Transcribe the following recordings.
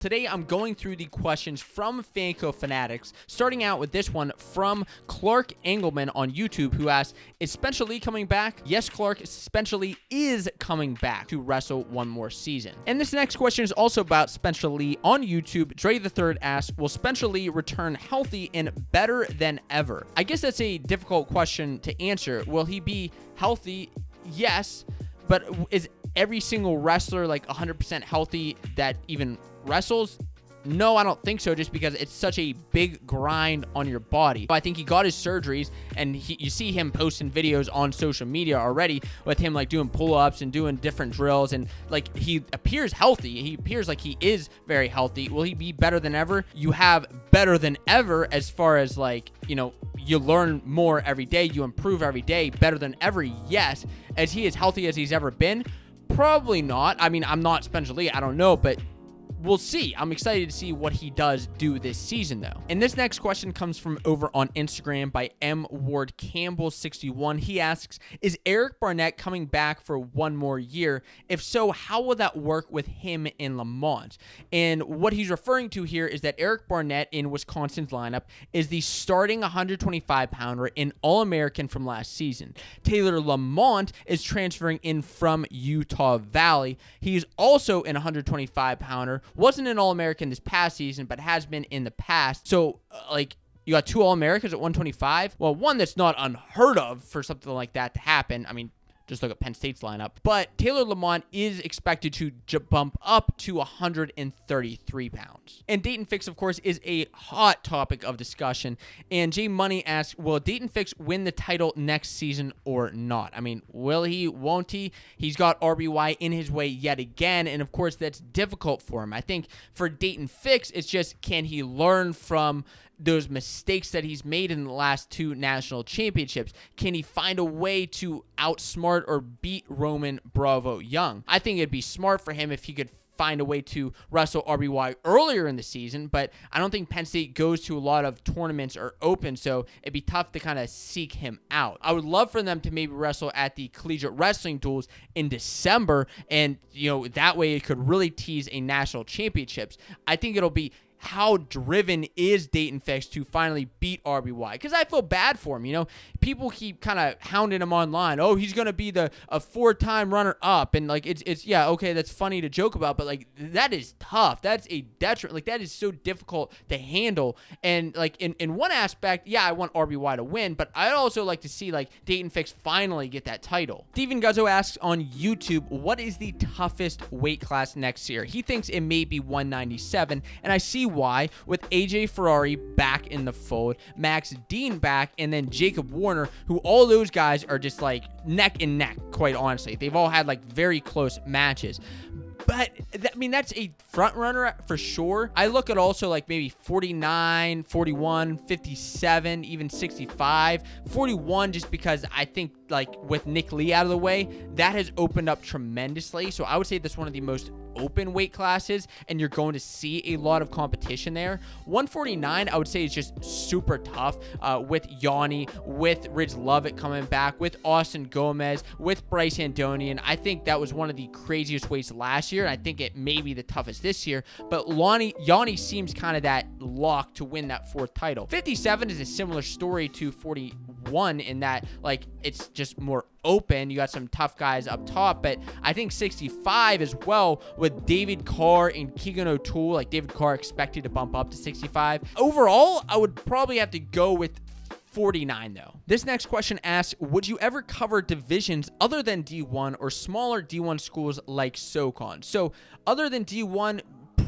Today, I'm going through the questions from Fanco fanatics, starting out with this one from Clark Engelman on YouTube, who asks, is Spencer Lee coming back? Yes, Clark, Spencer Lee is coming back to wrestle one more season. And this next question is also about Spencer Lee on YouTube. Dre the Third asks, will Spencer Lee return healthy and better than ever? I guess that's a difficult question to answer. Will he be healthy? Yes, but is every single wrestler like 100% healthy that even wrestles? No, I don't think so, just because it's such a big grind on your body. I think he got his surgeries, and you see him posting videos on social media already with him like doing pull-ups and doing different drills, and like he appears healthy. He appears like he is very healthy. Will he be better than ever? You have better than ever as far as like, you know, you learn more every day, you improve every day. Better than ever, yes. As he as healthy as he's ever been? Probably not. I mean, I'm not Spencer Lee, I don't know, but we'll see. I'm excited to see what he does do this season, though. And this next question comes from over on Instagram by M. Ward Campbell 61. He asks, is Eric Barnett coming back for one more year? If so, how will that work with him in LaMont? And what he's referring to here is that Eric Barnett in Wisconsin's lineup is the starting 125-pounder in All-American from last season. Taylor LaMont is transferring in from Utah Valley. He's also an 125-pounder. Wasn't an All-American this past season, but has been in the past. So, like, you got two All-Americans at 125. Well, one that's not unheard of for something like that to happen. I mean, just look at Penn State's lineup. But Taylor LaMont is expected to bump up to 133 pounds. And Daton Fix, of course, is a hot topic of discussion. And J Money asks, will Daton Fix win the title next season or not? I mean, will he? Won't he? He's got RBY in his way yet again. And, of course, that's difficult for him. I think for Daton Fix, it's just, can he learn from those mistakes that he's made in the last two national championships? Can he find a way to outsmart or beat Roman Bravo Young? I think it'd be smart for him if he could find a way to wrestle RBY earlier in the season, but I don't think Penn State goes to a lot of tournaments or open, so it'd be tough to kind of seek him out. I would love for them to maybe wrestle at the Collegiate Wrestling Duels in December, and you know, that way it could really tease a national championships. I think it'll be, how driven is Daton Fix to finally beat RBY? Because I feel bad for him. You know, people keep kind of hounding him online. Oh, he's gonna be a 4-time runner-up, and like it's yeah, okay, that's funny to joke about, but like that is tough. That's a detriment. Like that is so difficult to handle. And like in one aspect, yeah, I want RBY to win, but I'd also like to see like Daton Fix finally get that title. Steven Guzzo asks on YouTube, what is the toughest weight class next year? He thinks it may be 197, and I see why, with AJ Ferrari back in the fold, Max Dean back, and then Jacob Warner, who all those guys are just like neck and neck, quite honestly. They've all had like very close matches. But, I mean, that's a front runner for sure. I look at also like maybe 49, 41, 57, even 65. 41 just because I think like with Nick Lee out of the way, that has opened up tremendously. So I would say that's one of the most open weight classes, and you're going to see a lot of competition there. 149, I would say, is just super tough with Yanni, with Ridge Lovett coming back, with Austin Gomez, with Bryce Andonian. I think that was one of the craziest weights last year. I think it may be the toughest this year, but Yanni seems kind of that lock to win that fourth title. 57 is a similar story to 41 in that, like, it's just more open. You got some tough guys up top, but I think 65 as well with David Carr and Keegan O'Toole. Like David Carr expected to bump up to 65. Overall, I would probably have to go with 49 though. This next question asks, would you ever cover divisions other than D1 or smaller D1 schools like SoCon? So other than D1,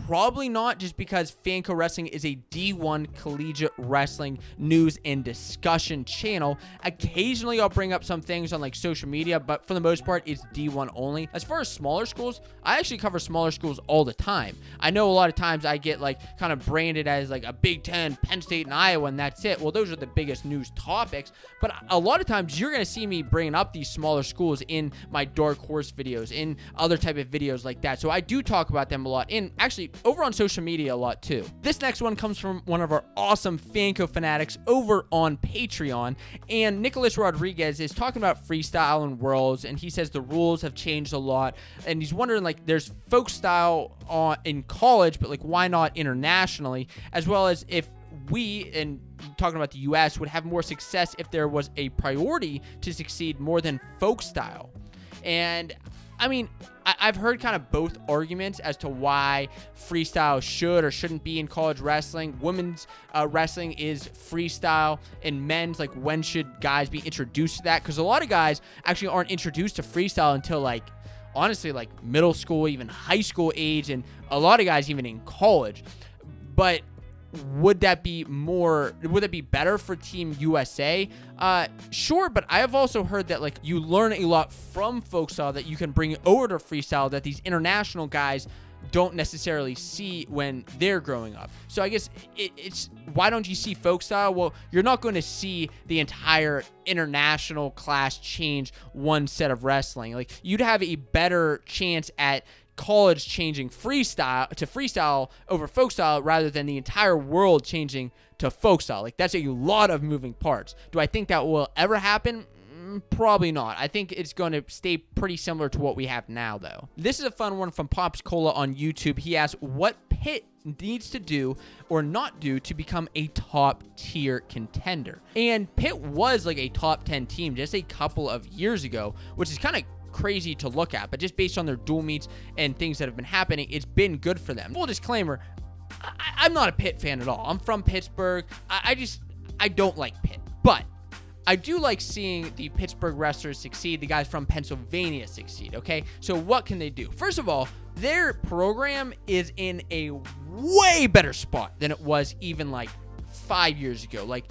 probably not, just because Fanco Wrestling is a D1 collegiate wrestling news and discussion channel. Occasionally I'll bring up some things on like social media, but for the most part it's D1 only. As far as smaller schools, I actually cover smaller schools all the time. I know a lot of times I get like kind of branded as like a Big Ten, Penn State and Iowa, and that's it. Well, those are the biggest news topics, but a lot of times you're going to see me bringing up these smaller schools in my Dark Horse videos, in other type of videos like that. So I do talk about them a lot. And actually honestly, over on social media a lot too. This next one comes from one of our awesome Fanco fanatics over on Patreon, and Nicholas Rodriguez is talking about freestyle and worlds, and he says the rules have changed a lot, and he's wondering, like, there's folk style in college, but like, why not internationally, as well as if we, and talking about the US, would have more success if there was a priority to succeed more than folk style. And I mean, I've heard kind of both arguments as to why freestyle should or shouldn't be in college wrestling. Women's wrestling is freestyle, and men's, like, when should guys be introduced to that? Because a lot of guys actually aren't introduced to freestyle until, like, honestly, like middle school, even high school age, and a lot of guys even in college. But would that be better for Team USA? Sure, but I have also heard that, like, you learn a lot from folkstyle that you can bring over to freestyle that these international guys don't necessarily see when they're growing up. So I guess it's why don't you see folkstyle? Well, you're not going to see the entire international class change one set of wrestling. Like, you'd have a better chance at college changing freestyle to freestyle over folkstyle rather than the entire world changing to folkstyle. Like, that's a lot of moving parts. Do I think that will ever happen? Probably not. I think it's going to stay pretty similar to what we have now, though. This is a fun one from Pops Cola on YouTube. He asks what Pitt needs to do or not do to become a top tier contender. And Pitt was like a top 10 team just a couple of years ago, which is kind of crazy to look at, but just based on their dual meets and things that have been happening, it's been good for them. Full disclaimer, I'm not a Pitt fan at all. I'm from Pittsburgh. I don't like Pitt, but I do like seeing the Pittsburgh wrestlers succeed, the guys from Pennsylvania succeed, okay? So what can they do? First of all, their program is in a way better spot than it was even like 5 years ago, like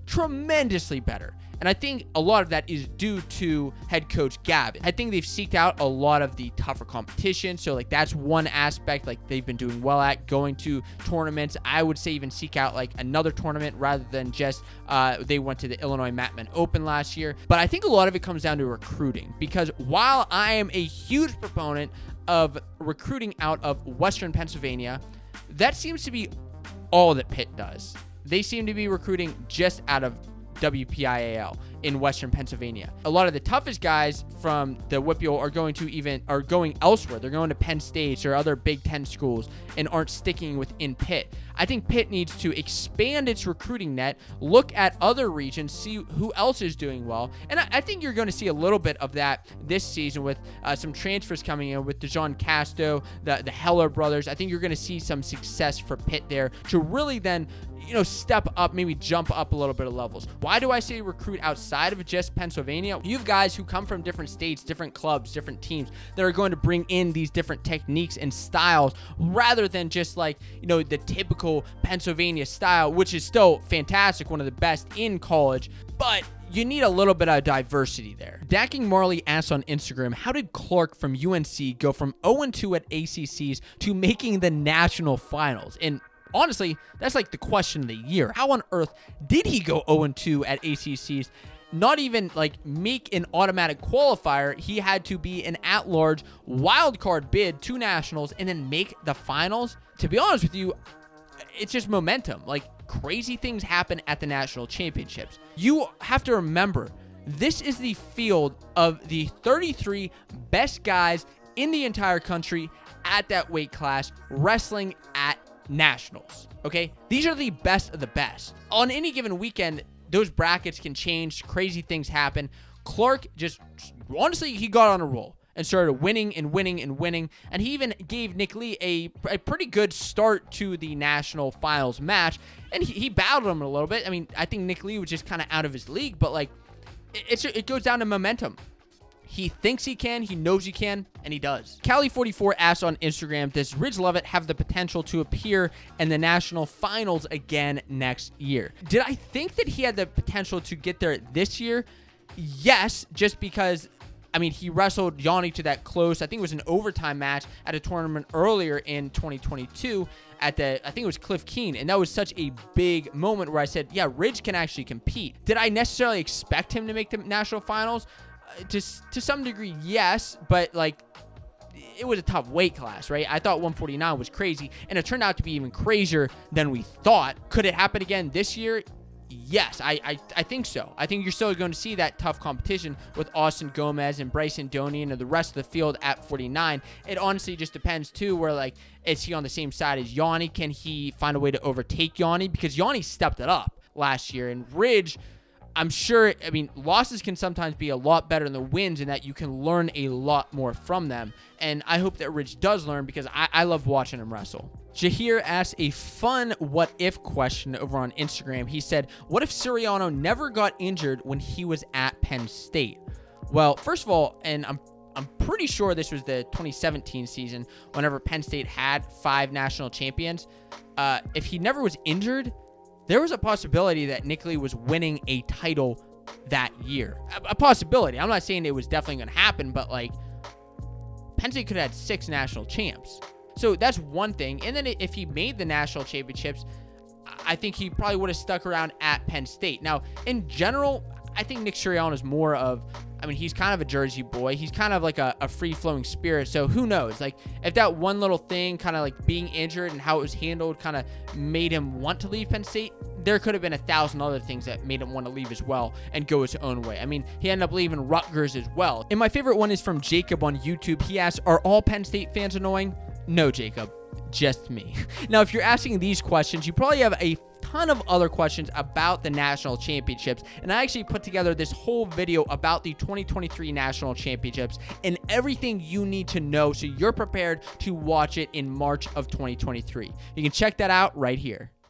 tremendously better. And I think a lot of that is due to head coach Gavin. I think they've seeked out a lot of the tougher competition. So, like, that's one aspect, like, they've been doing well at going to tournaments. I would say even seek out, like, another tournament rather than just they went to the Illinois Matman Open last year. But I think a lot of it comes down to recruiting, because while I am a huge proponent of recruiting out of Western Pennsylvania, that seems to be all that Pitt does. They seem to be recruiting just out of WPIAL in Western Pennsylvania. A lot of the toughest guys from the WPIAL are going elsewhere. They're going to Penn State or other Big Ten schools and aren't sticking within Pitt. I think Pitt needs to expand its recruiting net, look at other regions, see who else is doing well. And I think you're going to see a little bit of that this season with some transfers coming in with DeJon Casto, the Heller brothers. I think you're going to see some success for Pitt there to really then, step up, maybe jump up a little bit of levels. Why do I say recruit outside of just Pennsylvania? You have guys who come from different states, different clubs, different teams that are going to bring in these different techniques and styles rather than just like, the typical Pennsylvania style, which is still fantastic, one of the best in college, but you need a little bit of diversity there. Dacking Marley asks on Instagram, how did Clarke from UNC go from 0-2 at ACCs to making the national finals? And honestly, that's like the question of the year. How on earth did he go 0-2 at ACCs? Not even like make an automatic qualifier. He had to be an at-large wild card bid to nationals and then make the finals. To be honest with you, it's just momentum. Like, crazy things happen at the national championships. You have to remember, this is the field of the 33 best guys in the entire country at that weight class wrestling at nationals. Okay, these are the best of the best. On any given weekend, those brackets can change, crazy things happen. Clarke just, honestly, he got on a roll and started winning and winning and winning, and he even gave Nick Lee a pretty good start to the national finals match, and he battled him a little bit. I mean, I think Nick Lee was just kind of out of his league, but like, it goes down to momentum. He thinks he can, he knows he can, and he does. Cali44 asks on Instagram, does Ridge Lovett have the potential to appear in the national finals again next year? Did I think that he had the potential to get there this year? Yes, just because, I mean, he wrestled Yanni to that close. I think it was an overtime match at a tournament earlier in 2022 at I think it was Cliff Keen, and that was such a big moment where I said, yeah, Ridge can actually compete. Did I necessarily expect him to make the national finals? To some degree, yes, but like, it was a tough weight class, right? I thought 149 was crazy, and it turned out to be even crazier than we thought. Could it happen again this year? Yes, I think so. I think you're still going to see that tough competition with Austin Gomez and Bryson Doney and the rest of the field at 49. It honestly just depends, too, where, like, is he on the same side as Yanni? Can he find a way to overtake Yanni? Because Yanni stepped it up last year, and Ridge, I'm sure, I mean, losses can sometimes be a lot better than the wins in that you can learn a lot more from them. And I hope that Ridge does learn because I love watching him wrestle. Jahir asked a fun what-if question over on Instagram. He said, what if Suriano never got injured when he was at Penn State? Well, first of all, and I'm pretty sure this was the 2017 season whenever Penn State had 5 national champions. If he never was injured, there was a possibility that Nick Lee was winning a title that year. A possibility. I'm not saying it was definitely going to happen, but like Penn State could have had 6 national champs. So that's one thing. And then if he made the national championships, I think he probably would have stuck around at Penn State. Now, in general, I think Nick Suriano is more of, I mean, he's kind of a Jersey boy. He's kind of like a free-flowing spirit. So who knows? Like, if that one little thing, kind of like being injured and how it was handled, kind of made him want to leave Penn State, there could have been 1,000 other things that made him want to leave as well and go his own way. I mean, he ended up leaving Rutgers as well. And my favorite one is from Jacob on YouTube. He asked, are all Penn State fans annoying? No, Jacob. Just me. Now, if you're asking these questions, you probably have a ton of other questions about the national championships, and I actually put together this whole video about the 2023 national championships and everything you need to know so you're prepared to watch it in March of 2023. You can check that out right here.